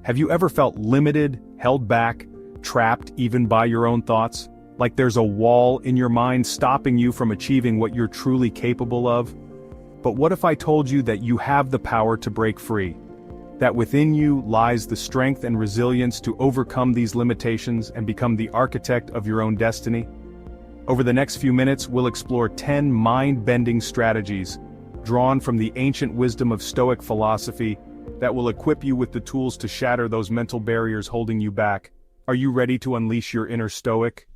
Have you ever felt limited, held back, trapped even by your own thoughts? Like there's a wall in your mind stopping you from achieving what you're truly capable of? But what if I told you that you have the power to break free? That within you lies the strength and resilience to overcome these limitations and become the architect of your own destiny? Over the next few minutes, we'll explore 10 mind-bending strategies drawn from the ancient wisdom of Stoic philosophy that will equip you with the tools to shatter those mental barriers holding you back. Are you ready to unleash your inner Stoic?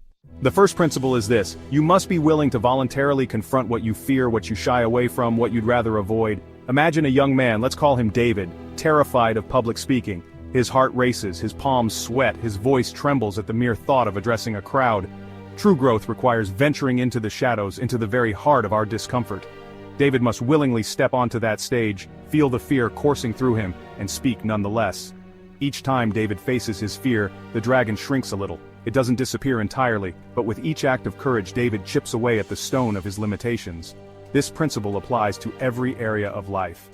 The first principle is this: you must be willing to voluntarily confront what you fear, what you shy away from, what you'd rather avoid. Imagine a young man, let's call him David, terrified of public speaking. His heart races, his palms sweat, his voice trembles at the mere thought of addressing a crowd. True growth requires venturing into the shadows, into the very heart of our discomfort. David must willingly step onto that stage, feel the fear coursing through him, and speak nonetheless. Each time David faces his fear, the dragon shrinks a little. It doesn't disappear entirely, but with each act of courage David chips away at the stone of his limitations. This principle applies to every area of life.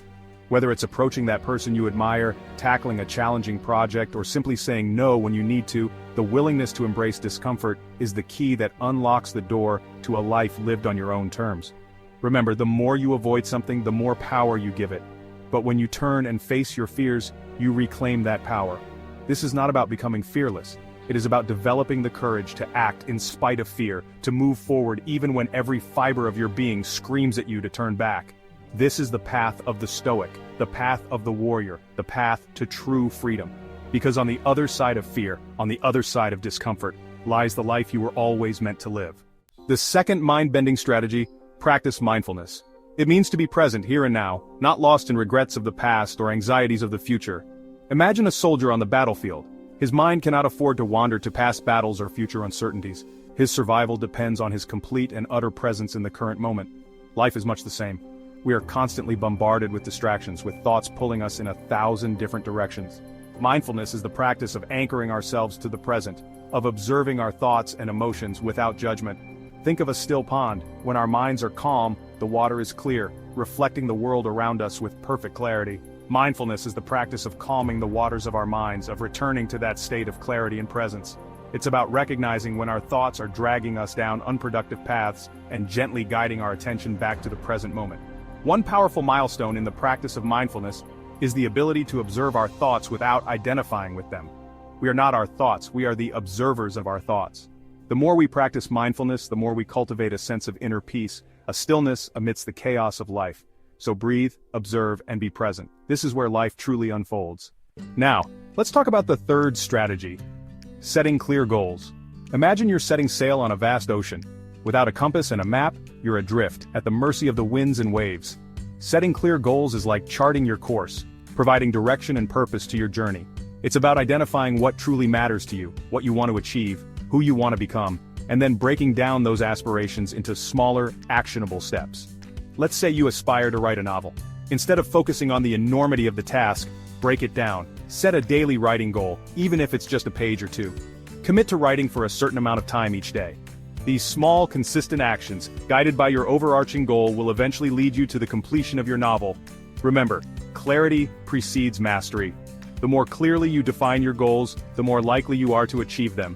Whether it's approaching that person you admire, tackling a challenging project, or simply saying no when you need to, the willingness to embrace discomfort is the key that unlocks the door to a life lived on your own terms. Remember, the more you avoid something, the more power you give it. But when you turn and face your fears, you reclaim that power. This is not about becoming fearless. It is about developing the courage to act in spite of fear, to move forward even when every fiber of your being screams at you to turn back. This is the path of the Stoic, the path of the warrior, the path to true freedom. Because on the other side of fear, on the other side of discomfort, lies the life you were always meant to live. The second mind-bending strategy: practice mindfulness. It means to be present here and now, not lost in regrets of the past or anxieties of the future. Imagine a soldier on the battlefield. His mind cannot afford to wander to past battles or future uncertainties. His survival depends on his complete and utter presence in the current moment. Life is much the same. We are constantly bombarded with distractions, with thoughts pulling us in 1,000 different directions. Mindfulness is the practice of anchoring ourselves to the present, of observing our thoughts and emotions without judgment. Think of a still pond. When our minds are calm, the water is clear, reflecting the world around us with perfect clarity. Mindfulness is the practice of calming the waters of our minds, of returning to that state of clarity and presence. It's about recognizing when our thoughts are dragging us down unproductive paths and gently guiding our attention back to the present moment. One powerful milestone in the practice of mindfulness is the ability to observe our thoughts without identifying with them. We are not our thoughts, we are the observers of our thoughts. The more we practice mindfulness, the more we cultivate a sense of inner peace, a stillness amidst the chaos of life. So breathe, observe, and be present. This is where life truly unfolds. Now, let's talk about the third strategy: setting clear goals. Imagine you're setting sail on a vast ocean. Without a compass and a map, you're adrift, at the mercy of the winds and waves. Setting clear goals is like charting your course, providing direction and purpose to your journey. It's about identifying what truly matters to you, what you want to achieve, who you want to become, and then breaking down those aspirations into smaller, actionable steps. Let's say you aspire to write a novel. Instead of focusing on the enormity of the task, break it down. Set a daily writing goal, even if it's just a page or two. Commit to writing for a certain amount of time each day. These small, consistent actions, guided by your overarching goal, will eventually lead you to the completion of your novel. Remember, clarity precedes mastery. The more clearly you define your goals, the more likely you are to achieve them.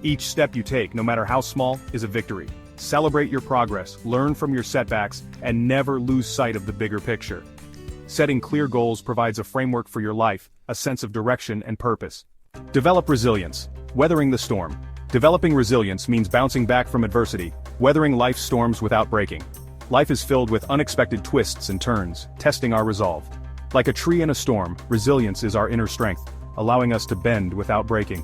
Each step you take, no matter how small, is a victory. Celebrate your progress, learn from your setbacks, and never lose sight of the bigger picture. Setting clear goals provides a framework for your life, a sense of direction and purpose. Develop resilience. Weathering the storm. Developing resilience means bouncing back from adversity, weathering life's storms without breaking. Life is filled with unexpected twists and turns, testing our resolve. Like a tree in a storm, resilience is our inner strength, allowing us to bend without breaking.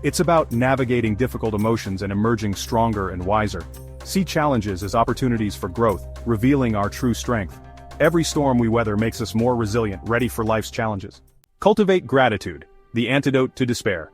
It's about navigating difficult emotions and emerging stronger and wiser. See challenges as opportunities for growth, revealing our true strength. Every storm we weather makes us more resilient, ready for life's challenges. Cultivate gratitude, the antidote to despair.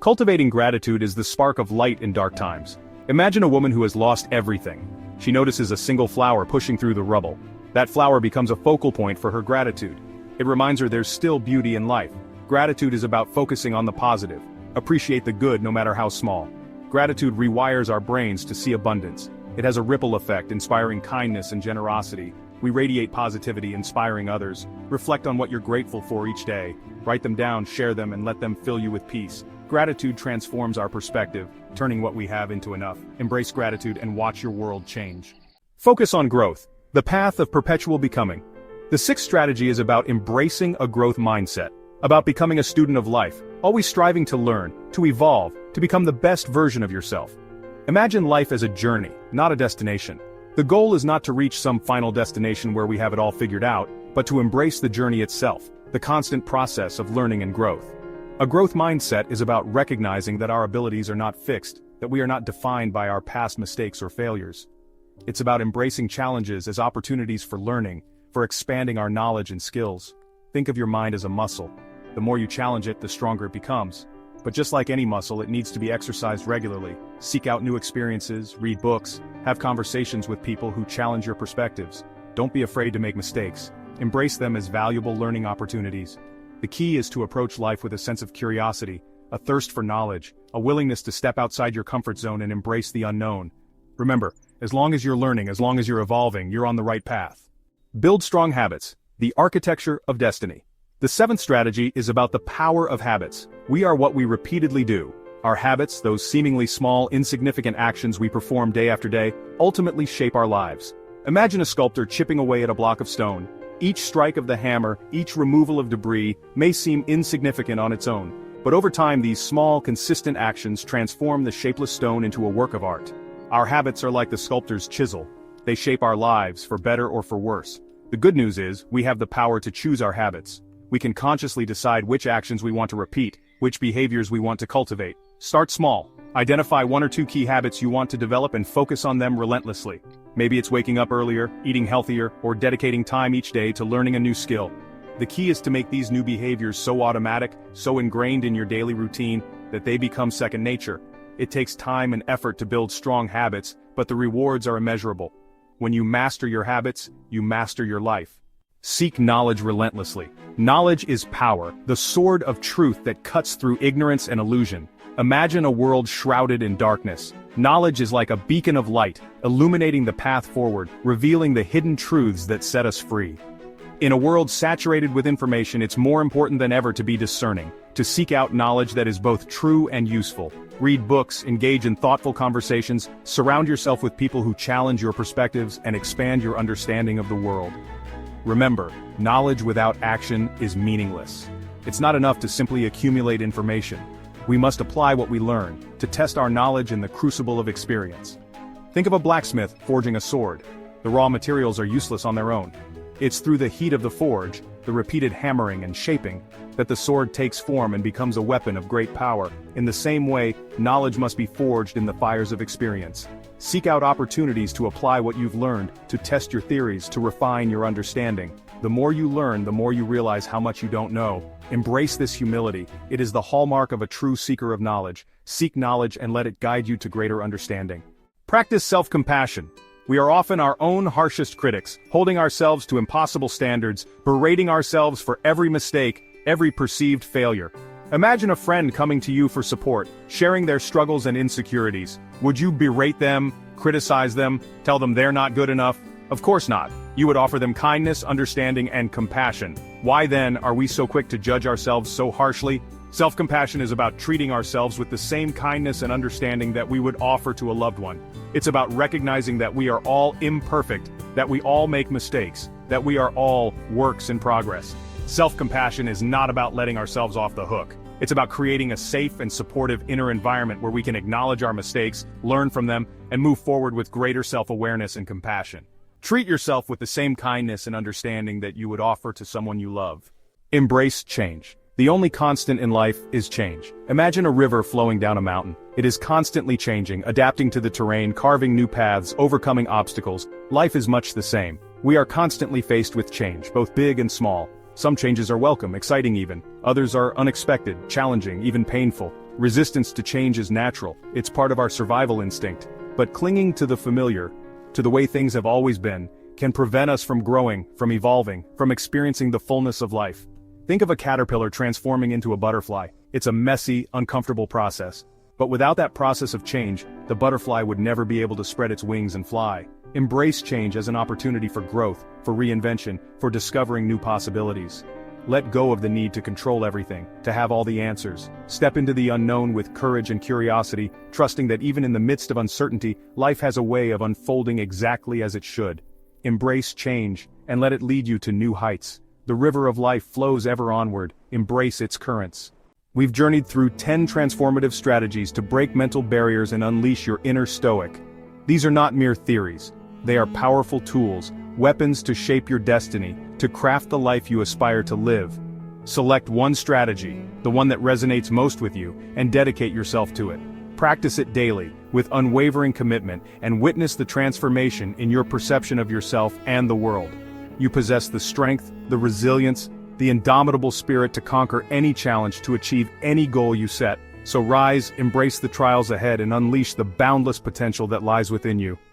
Cultivating gratitude is the spark of light in dark times. Imagine a woman who has lost everything. She notices a single flower pushing through the rubble. That flower becomes a focal point for her gratitude. It reminds her there's still beauty in life. Gratitude is about focusing on the positive. Appreciate the good no matter how small. Gratitude rewires our brains to see abundance. It has a ripple effect, inspiring kindness and generosity. We radiate positivity, inspiring others. Reflect on what you're grateful for each day. Write them down, share them, and let them fill you with peace. Gratitude transforms our perspective, turning what we have into enough. Embrace gratitude and watch your world change. Focus on growth, the path of perpetual becoming. The sixth strategy is about embracing a growth mindset, about becoming a student of life, always striving to learn, to evolve, to become the best version of yourself. Imagine life as a journey, not a destination. The goal is not to reach some final destination where we have it all figured out, but to embrace the journey itself, the constant process of learning and growth. A growth mindset is about recognizing that our abilities are not fixed, that we are not defined by our past mistakes or failures. It's about embracing challenges as opportunities for learning, for expanding our knowledge and skills. Think of your mind as a muscle. The more you challenge it, the stronger it becomes. But just like any muscle, it needs to be exercised regularly. Seek out new experiences, read books, have conversations with people who challenge your perspectives. Don't be afraid to make mistakes. Embrace them as valuable learning opportunities. The key is to approach life with a sense of curiosity, a thirst for knowledge, a willingness to step outside your comfort zone and embrace the unknown. Remember, as long as you're learning, as long as you're evolving, you're on the right path. Build strong habits, the architecture of destiny. The seventh strategy is about the power of habits. We are what we repeatedly do. Our habits, those seemingly small, insignificant actions we perform day after day, ultimately shape our lives. Imagine a sculptor chipping away at a block of stone. Each strike of the hammer, each removal of debris, may seem insignificant on its own, but over time these small, consistent actions transform the shapeless stone into a work of art. Our habits are like the sculptor's chisel. They shape our lives, for better or for worse. The good news is, we have the power to choose our habits. We can consciously decide which actions we want to repeat, which behaviors we want to cultivate. Start small. Identify one or two key habits you want to develop and focus on them relentlessly. Maybe it's waking up earlier, eating healthier, or dedicating time each day to learning a new skill. The key is to make these new behaviors so automatic, so ingrained in your daily routine, that they become second nature. It takes time and effort to build strong habits, but the rewards are immeasurable. When you master your habits, you master your life. Seek knowledge relentlessly. Knowledge is power, the sword of truth that cuts through ignorance and illusion. Imagine a world shrouded in darkness. Knowledge is like a beacon of light, illuminating the path forward, revealing the hidden truths that set us free. In a world saturated with information, it's more important than ever to be discerning, to seek out knowledge that is both true and useful. Read books, engage in thoughtful conversations, surround yourself with people who challenge your perspectives and expand your understanding of the world. Remember, knowledge without action is meaningless. It's not enough to simply accumulate information. We must apply what we learn, to test our knowledge in the crucible of experience. Think of a blacksmith forging a sword. The raw materials are useless on their own. It's through the heat of the forge, the repeated hammering and shaping, that the sword takes form and becomes a weapon of great power. In the same way, knowledge must be forged in the fires of experience. Seek out opportunities to apply what you've learned, to test your theories, to refine your understanding. The more you learn, the more you realize how much you don't know. Embrace this humility. It is the hallmark of a true seeker of knowledge. Seek knowledge and let it guide you to greater understanding. Practice self-compassion. We are often our own harshest critics, holding ourselves to impossible standards, berating ourselves for every mistake, every perceived failure. Imagine a friend coming to you for support, sharing their struggles and insecurities. Would you berate them, criticize them, tell them they're not good enough? Of course not. You would offer them kindness, understanding, and compassion. Why then are we so quick to judge ourselves so harshly? Self-compassion is about treating ourselves with the same kindness and understanding that we would offer to a loved one. It's about recognizing that we are all imperfect, that we all make mistakes, that we are all works in progress. Self-compassion is not about letting ourselves off the hook. It's about creating a safe and supportive inner environment where we can acknowledge our mistakes, learn from them, and move forward with greater self-awareness and compassion. Treat yourself with the same kindness and understanding that you would offer to someone you love. Embrace change. The only constant in life is change. Imagine a river flowing down a mountain. It is constantly changing, adapting to the terrain, carving new paths, overcoming obstacles. Life is much the same. We are constantly faced with change, both big and small. Some changes are welcome, exciting even. Others are unexpected, challenging, even painful. Resistance to change is natural. It's part of our survival instinct. But clinging to the familiar, to the way things have always been, can prevent us from growing, from evolving, from experiencing the fullness of life. Think of a caterpillar transforming into a butterfly. It's a messy, uncomfortable process. But without that process of change, the butterfly would never be able to spread its wings and fly. Embrace change as an opportunity for growth, for reinvention, for discovering new possibilities. Let go of the need to control everything, to have all the answers. Step into the unknown with courage and curiosity, trusting that even in the midst of uncertainty, life has a way of unfolding exactly as it should. Embrace change, and let it lead you to new heights. The river of life flows ever onward, embrace its currents. We've journeyed through 10 transformative strategies to break mental barriers and unleash your inner Stoic. These are not mere theories. They are powerful tools, weapons to shape your destiny, to craft the life you aspire to live. Select one strategy, the one that resonates most with you, and dedicate yourself to it. Practice it daily, with unwavering commitment, and witness the transformation in your perception of yourself and the world. You possess the strength, the resilience, the indomitable spirit to conquer any challenge, to achieve any goal you set. So rise, embrace the trials ahead, and unleash the boundless potential that lies within you.